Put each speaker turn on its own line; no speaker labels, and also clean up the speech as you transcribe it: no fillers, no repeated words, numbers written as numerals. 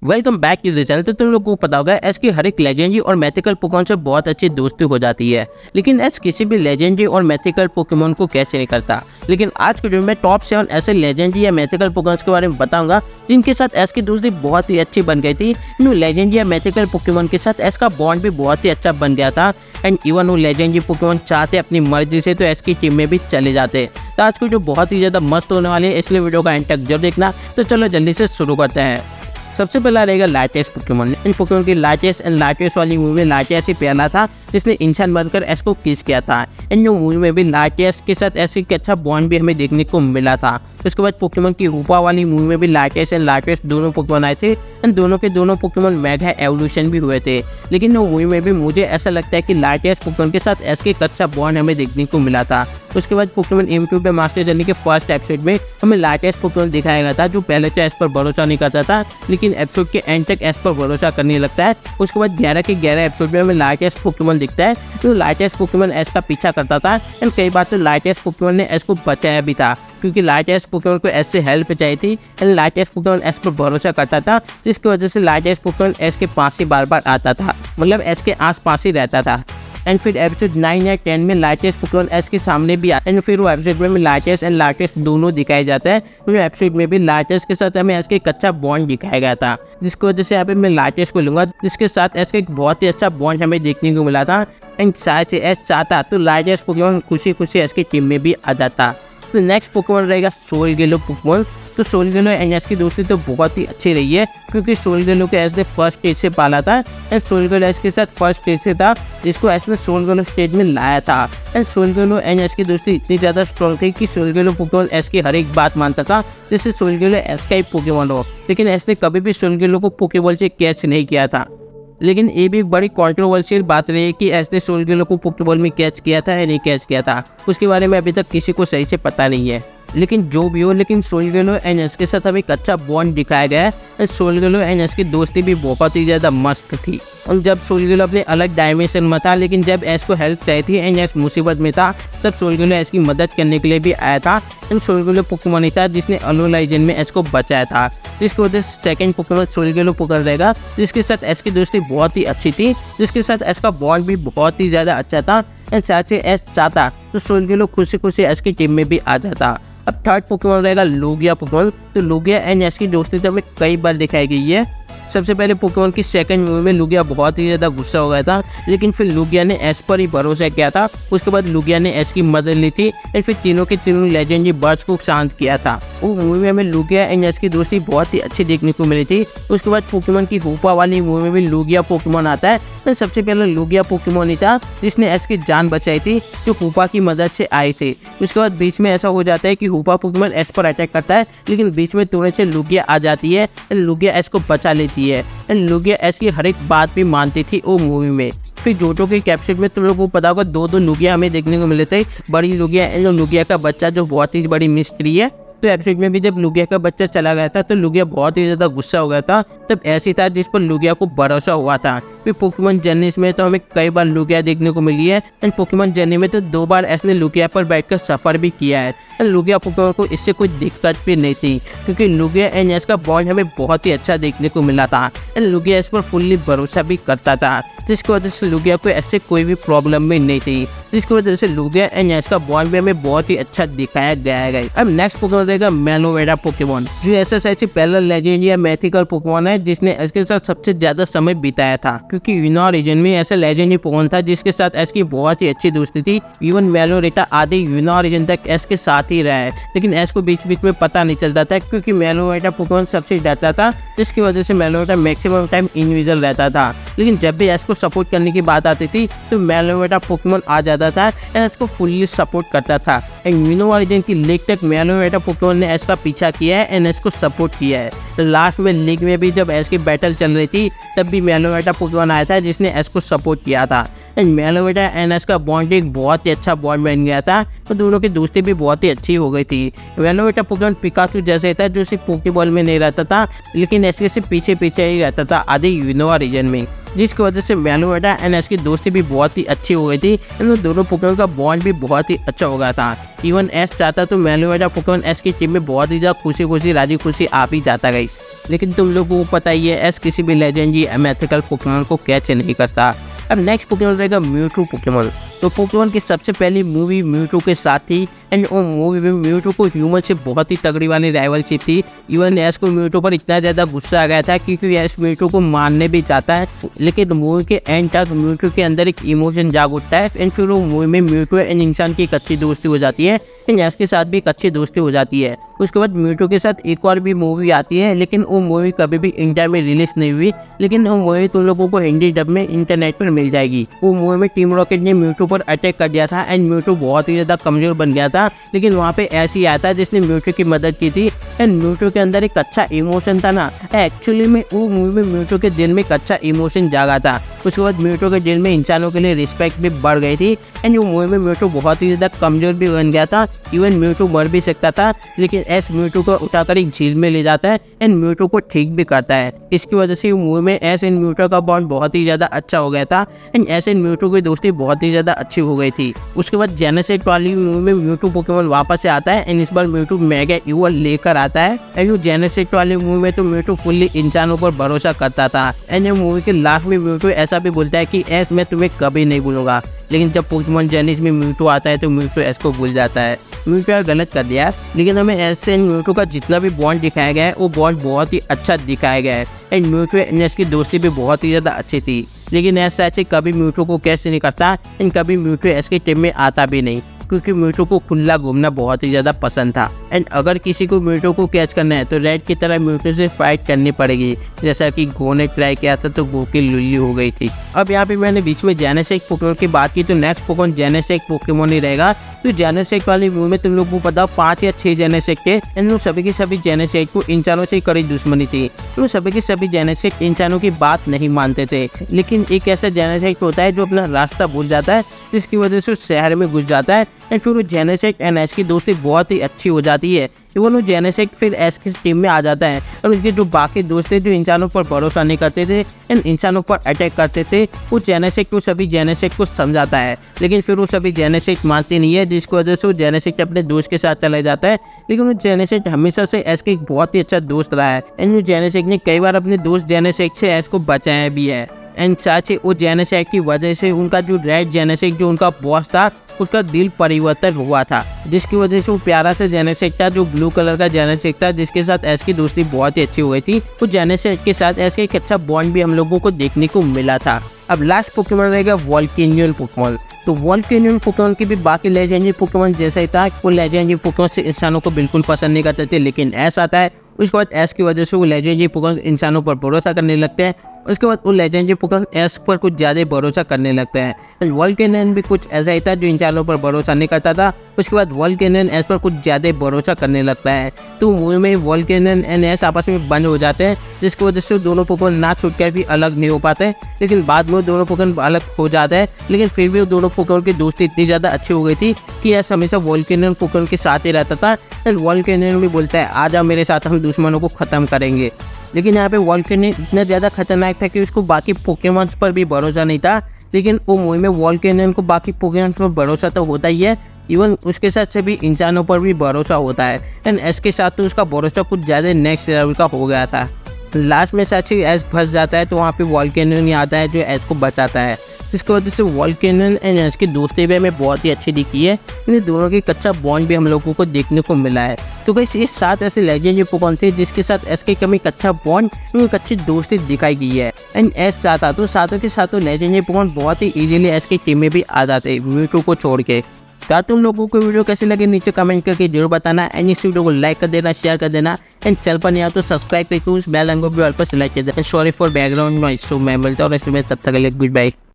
Welcome back to the channel. तो तुम लोग को पता होगा एस की हर एक लेजेंडरी और मैथिकल पोकेमॉन से बहुत अच्छी दोस्ती हो जाती है, लेकिन एस किसी भी लेजेंडरी और मैथिकल पोकेमॉन को कैसे नहीं करता। लेकिन आज के वीडियो में टॉप 7 ऐसे लेजेंडरी या मैथिकल पोकेमॉन के बारे में बताऊंगा जिनके साथ एस की दोस्ती बहुत ही अच्छी बन गई थी। इन लेजेंडरी या मैथिकल पोकेमॉन के साथ एस का बॉन्ड भी बहुत ही अच्छा बन गया था एंड इवन वो लेजेंडरी पोकेमॉन चाहते अपनी मर्जी से तो एस की टीम में भी चले जाते। तो आज की वीडियो बहुत ही ज्यादा मस्त होने वाली है, इसलिए वीडियो का एंड तक जरूर देखना। तो चलो जल्दी से शुरू करते हैं। सबसे पहला रहेगा लाइटेस पोकेमॉन। इन पोकेमॉन की लाइटेस एंड लाइटेस वाली मूवी में लाइटेस ही पहला था जिसने इंसान बनकर एस को किस किया था। इन जो मूवी में भी लाइटेस के साथ ऐसे एक अच्छा बॉन्ड भी हमें देखने को मिला था। उसके बाद पोकेमॉन की रूपा वाली मूवी में भी लाइटेस एंड लाइटेस दोनों पोकेमॉन आए थे एंड दोनों के दोनों पोकेमॉन मेगा एवोल्यूशन भी हुए थे। लेकिन वो मूवी में भी मुझे ऐसा लगता है कि लाइटेस पोकेमॉन के साथ एस के एक अच्छा बॉन्ड हमें देखने को मिला था। उसके बाद पोकेमॉन एम2 पे मास्टर जर्नी के फर्स्ट एपिसोड में हमें लाइटेस पोकेमॉन दिखाया गया था जो पहले तो एस पर भरोसा नहीं करता था, लेकिन एपिसोड के एंड तक एस पर भरोसा करने लगता है। उसके बाद 11 के 11 एपिसोड में हमें लाइटेस पोकेमॉन दिखता है तो लाइटेस पोकेमॉन एस का पीछा करता था एंड कई बार तो लाइटेस पोकेमॉन ने एस को बचाया भी था, क्योंकि लाइटेस पोकेमॉन को एस से हेल्प चाहिए थी एंड लाइटेस पोकेमॉन एस पर भरोसा करता था, जिसकी वजह से लाइटेस पोकेमॉन एस के पास ही बार बार आता था, मतलब एस के आस पास ही रहता था। एंड फिर एपिसोड 9 या 10 में लाइटेस पोकेमॉन एस के सामने भी आते हैं। फिर वो एपिसोड में लाइटेस एंड लाइटेस दोनों दिखाए जाते हैं। तो एपिसोड में भी लाइटेस के साथ हमें एस के एक अच्छा बॉन्ड दिखाया गया था, जिसकी वजह से यहाँ पे मैं लाइटेस को लूंगा, जिसके साथ एस का एक बहुत ही अच्छा बॉन्ड हमें देखने को मिला था। एंड शायद से एस चाहता तो लाइटेस पोकेमॉन खुशी खुशी एस की टीम में भी आ जाता। तो नेक्स्ट पोकेमॉन रहेगा सोलगेलो पोकेमॉन। तो सोलगेलो एंड एस की दोस्ती तो बहुत ही अच्छी रही है, क्योंकि सोलगेलो को एस ने फर्स्ट स्टेज से पाला था एंड सोलगेलो एस के साथ फर्स्ट स्टेज से था, जिसको एस ने सोलगेलो स्टेज में लाया था। एंड सोलगेलो एंड एस की दोस्ती इतनी ज़्यादा स्ट्रॉन्ग थी कि सोलगेलो पोकेमॉन एस की हर एक बात मानता था, जैसे सोलगेलो एस का ही पोकेमॉन हो। लेकिन एस ने कभी भी सोलगेलो को पोकेबॉल से कैच नहीं किया था। लेकिन ये भी एक बड़ी कंट्रोवर्शियल बात रही है कि एस ने सोलगेलो को पोकेबॉल में कैच किया था या नहीं कैच किया था, उसके बारे में अभी तक किसी को सही से पता नहीं है। लेकिन जो भी हो, लेकिन सोलगेलो एंड एस के साथ हमें एक अच्छा बॉन्ड दिखाया गया है। सोलगेलो एंड एस की दोस्ती भी बहुत ही ज़्यादा मस्त थी। और जब सोलगेलो अपने अलग डायमेंशन में था, लेकिन जब एस को हेल्प चाहिए थी एंड एस मुसीबत में था, तब सोलगेलो एस की मदद करने के लिए भी आया था। एंड सोलगेलो पोकेमॉन ही था जिसने अलोलाइजन में एस को बचाया था, जिसकी वजह से सेकंड पोकेमॉन सोलगेलो पकड़ रहेगा, जिसके साथ एस की दोस्ती बहुत ही अच्छी थी, जिसके साथ एस का बॉन्ड भी बहुत ही ज़्यादा अच्छा था। एंड साथ से एस चाहता तो सोलगेलो खुशी खुशी एस की टीम में भी आ जाता। अब थर्ड पोकेमॉन रहेगा लुगिया पोकेमॉन। तो लुगिया एंड एस की दोस्ती तो हमें कई बार दिखाई गई है। सबसे पहले पोकेमॉन की सेकंड मूवी में लुगिया बहुत ही ज़्यादा गुस्सा हो गया था, लेकिन फिर लुगिया ने एस पर ही भरोसा किया था। उसके बाद लुगिया ने एस की मदद ली थी और फिर तीनों के तीनों लेजेंडरी बर्ड्स को शांत किया था। वो मूवी में हमें लुगिया एंड एस की दोस्ती बहुत ही अच्छी देखने को मिली थी। उसके बाद पोकेमॉन की रूपा वाली मूवी में भी लुगिया पोकेमॉन आता है। तो सबसे पहले लुगिया पोकेमॉन ही था जिसने एस की जान बचाई थी, जो रूपा की मदद से आई थी। उसके बाद बीच में ऐसा हो जाता है कि रूपा पोकेमॉन एस पर अटैक करता है, लेकिन बीच में तुरंत से लुगिया आ जाती है एंड लुगिया एस को बचा लेती है एंड लुगिया एस की हर एक बात भी मानती थी वो मूवी में। फिर जोटो के कैप्शन में तुम लोगों को पता होगा दो लुगिया हमें देखने को मिले थे, बड़ी लुगिया एंड लुगिया का बच्चा, जो बहुत ही बड़ी मिस्ट्री है। तो एपिसोड में भी जब लुगिया का बच्चा चला गया था तो लुगिया बहुत ही ज़्यादा गुस्सा हो गया था। तब ऐसी था जिस पर लुगिया को भरोसा हुआ था। फिर पोकेमॉन जर्नी में तो हमें कई बार लुगिया देखने को मिली है एंड पोकेमॉन जर्नी में तो 2 बार एस ने लुगिया पर बैठकर सफ़र भी किया है एंड लुगिया पोकेमॉन को इससे कोई दिक्कत भी नहीं थी, क्योंकि लुगिया एंड एस का बॉन्ड हमें बहुत ही अच्छा देखने को मिला था एंड लुगिया एस पर फुल्ली भरोसा भी करता था, जिसकी वजह से लुगिया को ऐसे कोई भी प्रॉब्लम भी नहीं थी, जिसकी वजह से लुगिया एंड एस का बॉन्ड भी हमें बहुत ही अच्छा दिखाया गया है। अब नेक्स्ट पोकेमॉन रहेगा मेलोवेरा पोकेमॉन, जो ऐसा पहला लेजेंडरी या मैथिकल पोकेमॉन है जिसने एस के साथ सबसे ज्यादा समय बिताया था, क्योंकि यूनो रीजन में ऐसा लेजेंडरी पोकेमॉन था जिसके साथ एस की बहुत ही अच्छी दोस्ती थी। इवन मेलोवेरा आधे यूनो रीजन तक एस के साथ ही रहा है, लेकिन एस को बीच बीच में पता नहीं चलता था, क्योंकि मेलोवेरा पोकेमॉन सबसे डरता था, जिसकी वजह से मेलोवेरा मैक्सिमम टाइम इनविजिबल रहता था। लेकिन जब भी एस को सपोर्ट करने की बात आती थी तो मेलोवेरा पोकेमॉन आ जाता था एंड एस को फुल्ली सपोर्ट करता था। एंड यूनो रीजन की लीग तक मेलोवेरा पोकेमॉन ने एस का पीछा किया है एंड एस को सपोर्ट किया है। तो लास्ट में लीग में भी जब एस की बैटल चल रही थी तब भी मेलोवेरा पोकेमॉन आया था जिसने एस को सपोर्ट किया था एंड मेलोवेरा एंड एस का बॉन्ड एक बहुत ही अच्छा बॉन्ड बन गया था। तो दोनों की दोस्ती भी बहुत ही अच्छी हो गई थी। मेलोवेरा पोकेमॉन पिकाचू जैसे था, जो सिर्फ पोकेबॉल में नहीं रहता था, लेकिन एस के सिर्फ पीछे पीछे ही रहता था आधे यूनोवा रीजन में, जिसकी वजह से मेलोवेरा एंड एस की दोस्ती भी बहुत ही अच्छी हो गई थी। इन दोनों पोकेमॉन का बॉन्ड भी बहुत ही अच्छा हो गया था। इवन एस चाहता तो मेलोवेरा पोकेमॉन एस की टीम में बहुत ही ज़्यादा खुशी खुशी राजी खुशी आ भी जाता गाइस। लेकिन तुम लोगों को पता ही है एस किसी भी लेजेंडरी मैथिकल पोकेमॉन को कैच नहीं करता। अब नेक्स्ट पोकेमॉन रहेगा म्यूटू पोकेमॉन। तो पोकेमॉन की सबसे पहली मूवी म्यूटू के साथ थी एंड वो मूवी में म्यूटू को ह्यूमन से बहुत ही तगड़ी वाली राइवलशिप थी। इवन एस को म्यूटू पर इतना ज़्यादा गुस्सा आ गया था क्योंकि एस म्यूटू को मारने भी चाहता है, लेकिन मूवी के एंड तक म्यूटू के अंदर एक इमोशन जाग उठता है एंड फिर वो मूवी में म्यूटू एंड इंसान की एक अच्छी दोस्ती हो जाती है एंड एस के साथ भी एक अच्छी दोस्ती हो जाती है। उसके बाद म्यूटू के साथ एक और भी मूवी आती है, लेकिन वो मूवी कभी भी इंडिया में रिलीज नहीं हुई, लेकिन वो मूवी तुम लोगों को हिंदी डब में इंटरनेट पर मिल जाएगी। वो मूवी में टीम रॉकेट ने म्यूटू पर अटैक कर दिया था एंड म्यूटू बहुत ही ज़्यादा कमजोर बन गया था, लेकिन वहाँ पे ऐसे ही आया था जिसने म्यूटू की मदद की थी एंड म्यूटू के अंदर एक अच्छा इमोशन था ना। एक्चुअली में वो मूवी में म्यूटू के दिल में एक अच्छा इमोशन जागा था। उसके बाद म्यूटू के दिल में इंसानों के लिए रिस्पेक्ट भी बढ़ गई थी एंड वो मूवी में म्यूटू बहुत ही ज़्यादा कमजोर भी बन गया था। इवन म्यूटू मर भी सकता था, लेकिन एस म्यूटू को उठाकर एक झील में ले जाता है एंड म्यूटू को ठीक भी करता है। इसकी वजह से मूवी में एस एंड म्यूटू का बॉन्ड बहुत ही ज़्यादा अच्छा हो गया था एंड एस एंड म्यूटू की दोस्ती बहुत ही ज़्यादा अच्छी हो गई थी। उसके बाद जेनेसिस वाली मूवी में म्यूटू पोकेमॉन वापस से आता है एंड इस बार म्यूटू मेगा इवॉल्व लेकर आता है एंड वो जेनेसिस वाली मूवी में तो म्यूटू फुल्ली इंसानों पर भरोसा करता था एंड मूवी के लास्ट में म्यूटू ऐसा भी बोलता है कि एस मैं तुम्हें कभी नहीं भूलूंगा, लेकिन जब पोकेमॉन जेनिस में म्यूटू आता है तो म्यूटू एस को भूल जाता है। म्यूटू यार गलत कर दिया, लेकिन हमें एस एंड म्यूटू का जितना भी बॉन्ड दिखाया गया है वो बॉन्ड बहुत ही अच्छा दिखाया गया है एंड म्यूटू एंड एस की दोस्ती भी बहुत ही ज़्यादा अच्छी थी। लेकिन एस ऐसे कभी म्यूटू को कैच नहीं करता एंड कभी म्यूटू एस की टीम में आता भी नहीं, क्योंकि म्यूटू को खुला घूमना बहुत ही ज़्यादा पसंद था एंड अगर किसी को म्यूटू को कैच करना है तो रेड की तरह म्यूटू से फाइट करनी पड़ेगी, जैसा कि गो ने ट्राई किया था तो गो की लुल्ली हो गई थी। अब यहाँ पे मैंने बीच में जेनेसिस पोकेमॉन की बात की, तो नेक्स्ट पोकेमॉन जेनेसिस पोकेमॉन ही रहेगा। तो जेनेसिस वाली मूवी में तुम लोगों को पता 5 या 6 जेनेसिस थे एंड वो सभी के सभी जेनेसिस को इंसानों से कड़ी दुश्मनी थी। तो सभी के सभी जेनेसिस इंसानों की बात नहीं मानते थे, लेकिन एक ऐसा जेनेसिस होता है जो अपना रास्ता भूल जाता है, जिसकी वजह से शहर में घुस जाता है एंड फिर वो जेनेसिस एंड एस की दोस्ती बहुत ही अच्छी हो जाती है। इवन वो जेनेसिस फिर एस की टीम में आ जाता है और उनके जो बाकी दोस्त थे जो इंसानों पर भरोसा नहीं करते थे एंड इंसानों पर अटैक करते थे, वो जेनेसिस को सभी जेनेसिस को समझाता है, लेकिन फिर वो सभी जेनेसिस मानते नहीं है, जिसकी वजह से वो जेनेसिस अपने दोस्त के साथ चला जाता है। लेकिन वो जेनेसिस हमेशा से एस के बहुत ही अच्छा दोस्त रहा है एंड वो जेनेसिस ने कई बार अपने दोस्त जेनेसिस से एस को बचाया भी है एंड साथ ही वो जेनेसिस की वजह से उनका जो रेड जेनेसिस जो उनका बॉस था उसका दिल परिवर्तन हुआ था, जिसकी वजह से वो प्यारा सा जेनेसिस था जो ब्लू कलर का जेनेसिस था, जिसके साथ एस की दोस्ती बहुत ही अच्छी हो गई थी। वो जेनेसिस के साथ एस का एक अच्छा बॉन्ड भी हम लोगों को देखने को मिला था। अब लास्ट पोकेमॉन रहेगा वोल्केनियन पोकेमॉन। तो वोल्केनियन पोकेमॉन की भी बाकी लेजेंडरी पोकेमॉन जैसा ही था, वो लेजेंडरी पोकेमॉन से इंसानों को बिल्कुल पसंद नहीं करते थे, लेकिन एस आता है उसके बाद एस की वजह से वो लेजेंडरी पोकेमॉन इंसानों पर भरोसा करने लगते हैं। उसके बाद वो लेजेंडरी पोकेमॉन एस पर कुछ ज़्यादा भरोसा करने लगते हैं। वोल्केनियन भी कुछ ऐसा ही था जो इंसानों पर भरोसा नहीं करता था, उसके बाद वोल्केनियन एस पर कुछ ज़्यादा भरोसा करने लगता है। तो मूवी में वोल्केनियन एंड एस आपस में बंद हो जाते हैं, जिसकी वजह से दोनों पोकेमॉन ना छूटकर भी अलग नहीं हो पाते, लेकिन बाद में दोनों पोकेमॉन अलग हो जाते हैं। लेकिन फिर भी वो दोनों पोकेमॉन की दोस्ती इतनी ज़्यादा अच्छी हो गई थी कि एस हमेशा वोल्केनियन पोकेमॉन के साथ ही रहता था एंड वोल्केनियन भी बोलता है आ जाओ मेरे साथ, हम दुश्मनों को ख़त्म करेंगे। लेकिन यहाँ पे वोल्केनियन इतना ज़्यादा खतरनाक था कि उसको बाकी पोकेमॉन्स पर भी भरोसा नहीं था, लेकिन वो मूवी में वोल्केनियन को बाकी पोकेमॉन्स पर भरोसा तो होता ही है, इवन उसके साथ से भी इंसानों पर भी भरोसा होता है एंड एस के साथ तो उसका भरोसा कुछ ज़्यादा नेक्स्ट लेवल का हो गया था। लास्ट में सच ही एस फंस जाता है तो वहाँ पे वोल्केनियन ही आता है जो एस को बचाता है, जिसकी वजह से वोल्केनियन एंड एस की दोस्ती भी हमें बहुत ही अच्छी दिखी है। इन दोनों की कच्चा बॉन्ड भी हम लोगों को देखने को मिला है। तो गाइस ये 7 ऐसे लेजेंडरी पोकेमॉन थे जिसके साथ एस के कमी कच्चा बॉन्ड और अच्छी दोस्ती दिखाई गई है एंड एस चाहता तो सातों के सातों लेजेंडरी पोकेमॉन बहुत ही इजीली एस की टीम में भी आ जाते म्यूटू को छोड़ के। क्या तुम लोगों को वीडियो कैसी लगी नीचे कमेंट करके जरूर बताना एंड इस वीडियो को लाइक कर देना, शेयर कर देना एंड चैनल पर नहीं आओ तो सब्सक्राइब करके उस बेल आइकन को भी ऑल पर सेलेक्ट कर देना। Sorry for background noise. तो मैं मिलता हूँ नेक्स्ट में, तब तक के लिए गुड बाय।